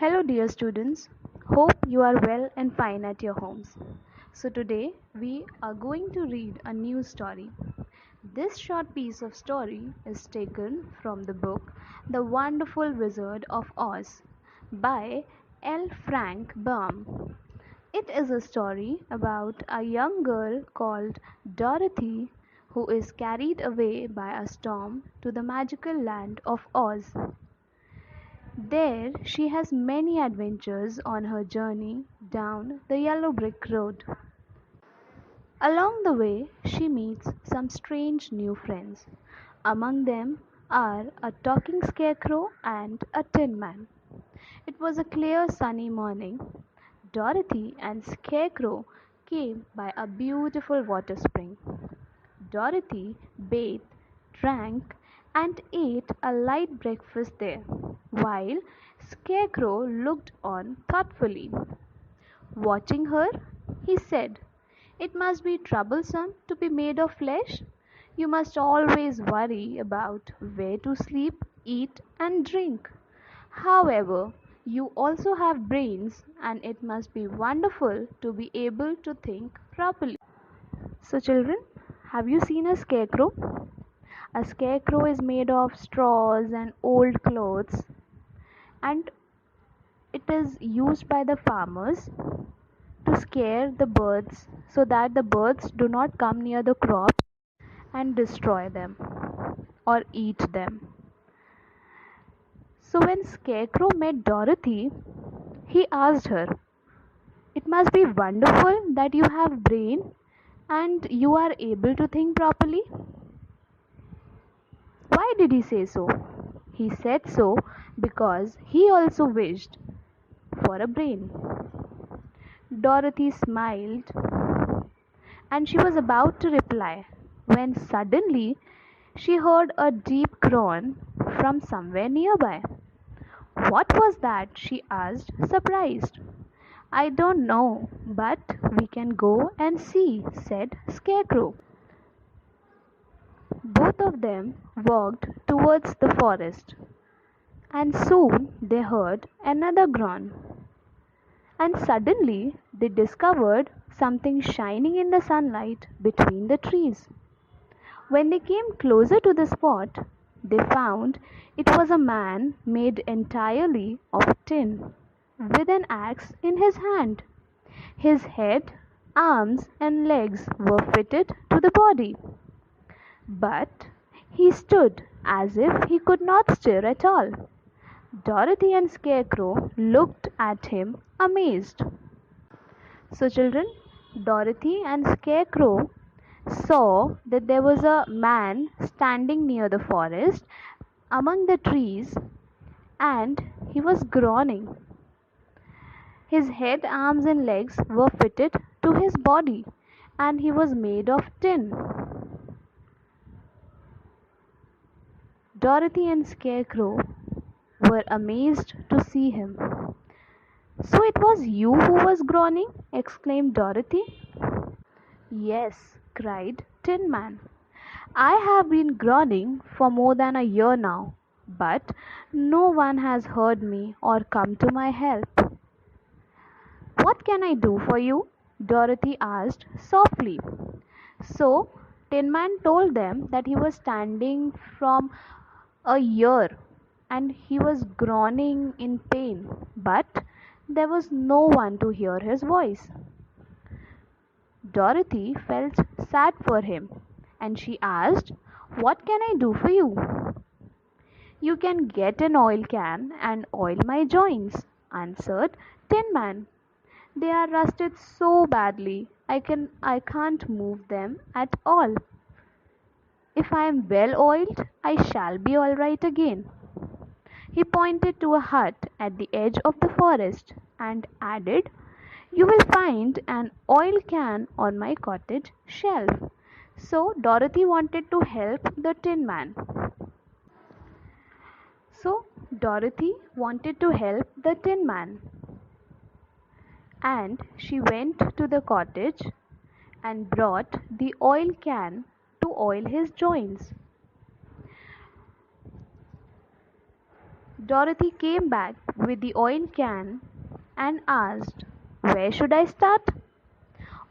Hello, dear students. Hope you are well and fine at your homes. So, today we are going to read a new story. This short piece of story is taken from the book The Wonderful Wizard of Oz by L. Frank Baum. It is a story about a young girl called Dorothy who is carried away by a storm to the magical land of Oz. There she has many adventures on her journey down the yellow brick road. Along the way, she meets some strange new friends. Among them are a talking scarecrow and a tin man. It was a clear sunny morning. Dorothy and Scarecrow came by a beautiful water spring. Dorothy bathed, drank, and ate a light breakfast there, while Scarecrow looked on thoughtfully. Watching her, he said, "It must be troublesome to be made of flesh. You must always worry about where to sleep, eat, and drink. However, you also have brains, and it must be wonderful to be able to think properly." So, children, have you seen a scarecrow? A scarecrow is made of straws and old clothes, and it is used by the farmers to scare the birds so that the birds do not come near the crops and destroy them or eat them. So when Scarecrow met Dorothy, he asked her, "It must be wonderful that you have brain and you are able to think properly." Why did he say so? He said so because he also wished for a brain. Dorothy smiled and she was about to reply when suddenly she heard a deep groan from somewhere nearby. "What was that?" she asked, surprised. "I don't know, but we can go and see," said Scarecrow. Both of them walked towards the forest, and soon they heard another groan. And suddenly they discovered something shining in the sunlight between the trees. When they came closer to the spot, they found it was a man made entirely of tin, with an axe in his hand. His head, arms, and legs were fitted to the body, but he stood as if he could not stir at all. Dorothy and Scarecrow looked at him amazed. So, children, Dorothy and Scarecrow saw that there was a man standing near the forest among the trees, and he was groaning. His head, arms, and legs were fitted to his body, and he was made of tin. Dorothy and Scarecrow were amazed to see him. "So it was you who was groaning?" exclaimed Dorothy. "Yes," cried Tin Man. "I have been groaning for more than a year now, but no one has heard me or come to my help." "What can I do for you?" Dorothy asked softly. So Tin Man told them that he was standing from a year and he was groaning in pain, but there was no one to hear his voice. Dorothy felt sad for him, and she asked, "What can I do for you?" "You can get an oil can and oil my joints," answered Tin Man. "They are rusted so badly I can't move them at all. If I am well oiled, I shall be all right again." He pointed to a hut at the edge of the forest and added, "You will find an oil can on my cottage shelf." So Dorothy wanted to help the Tin Man. So Dorothy wanted to help the Tin Man, and she went to the cottage and brought the oil can to oil his joints. Dorothy came back with the oil can and asked, "Where should I start?"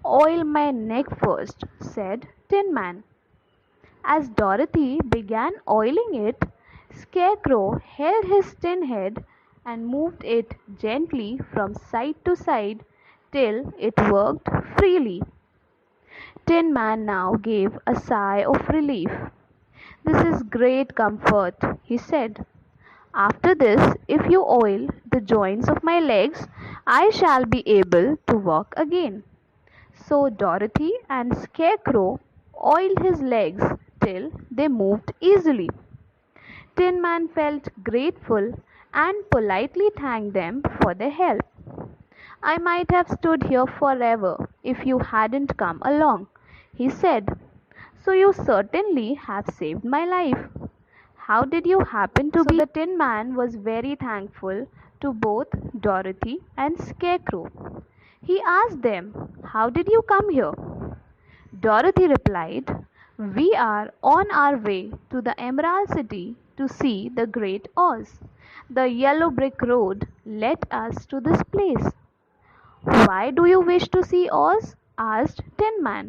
"Oil my neck first," said Tin Man. As Dorothy began oiling it, Scarecrow held his tin head and moved it gently from side to side till it worked freely. Tin Man now gave a sigh of relief. "This is great comfort," he said. "After this, if you oil the joints of my legs, I shall be able to walk again." So Dorothy and Scarecrow oiled his legs till they moved easily. Tin Man felt grateful and politely thanked them for their help. "I might have stood here forever if you hadn't come along," he said. "So you certainly have saved my life. How did you happen to be?" So the Tin Man was very thankful to both Dorothy and Scarecrow. He asked them, "How did you come here?" Dorothy replied, "We are on our way to the Emerald City to see the Great Oz. The yellow brick road led us to this place." "Why do you wish to see Oz?" asked Tin Man.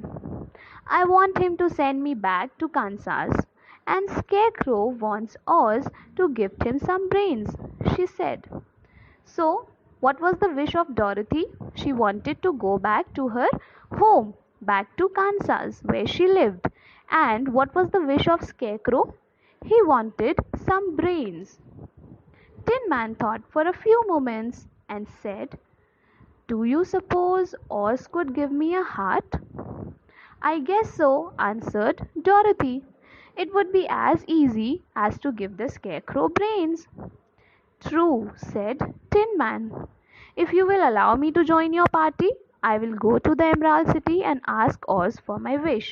"I want him to send me back to Kansas, and Scarecrow wants Oz to gift him some brains," she said. So, what was the wish of Dorothy? She wanted to go back to her home, back to Kansas, where she lived. And what was the wish of Scarecrow? He wanted some brains. Tin Man thought for a few moments and said, "Do you suppose Oz could give me a heart?" "I guess so," answered Dorothy. "It would be as easy as to give the Scarecrow brains." "True," said Tin Man. "If you will allow me to join your party, I will go to the Emerald City and ask Oz for my wish."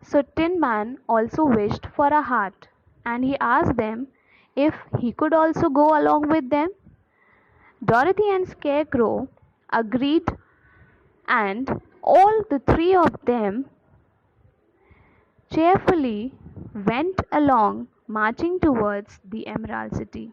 So Tin Man also wished for a heart, and he asked them if he could also go along with them. Dorothy and Scarecrow agreed, and all the three of them cheerfully went along, marching towards the Emerald City.